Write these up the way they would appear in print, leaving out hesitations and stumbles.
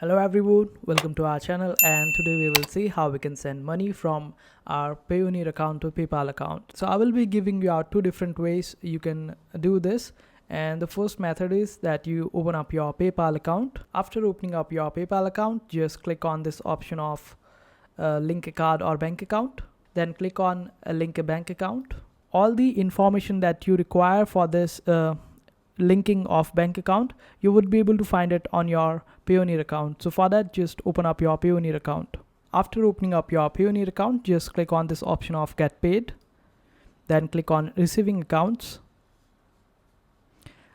Hello everyone, welcome to our channel, and today we will see how we can send money from our Payoneer account to PayPal account. So I will be giving you out two different ways you can do this. And the first method is that you open up your PayPal account. After opening up your PayPal account, just click on this option of link a card or bank account. Then click on link a bank account. All the information that you require for this linking of bank account, you would be able to find it on your Payoneer account. So for that, just open up your Payoneer account. After opening up your Payoneer account, just click on this option of get paid. Then click on receiving accounts.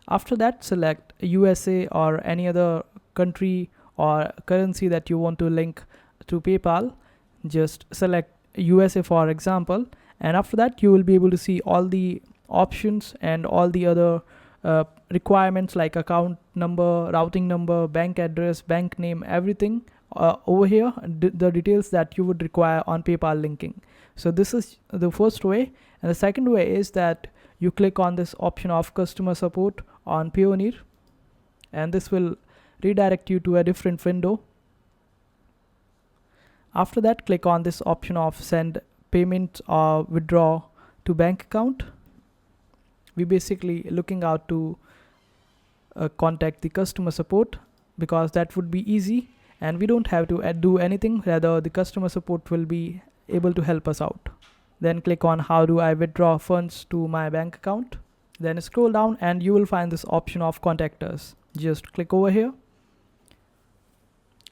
After that, select USA or any other country or currency that you want to link to PayPal. Just select USA for example, and after that you will be able to see all the options and all the other requirements like account number, routing number, bank address, bank name, everything over here, the details that you would require on PayPal linking. So this is the first way, and the second way is that you click on this option of customer support on Payoneer, and this will redirect you to a different window. After that, click on this option of send payment or withdraw to bank account. We basically looking out to contact the customer support, because that would be easy and we don't have to do anything, rather the customer support will be able to help us out. Then click on how do I withdraw funds to my bank account. Then scroll down and you will find this option of contact us. Just click over here,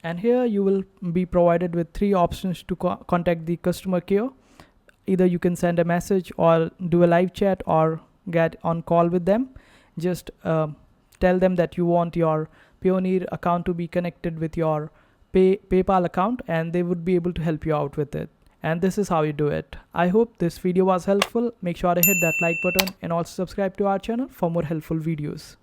and here you will be provided with three options to contact the customer care. Either you can send a message or do a live chat or get on call with them. Just tell them that you want your Payoneer account to be connected with your PayPal account, and they would be able to help you out with it. And this is how you do it. I hope this video was helpful. Make sure to hit that like button and also subscribe to our channel for more helpful videos.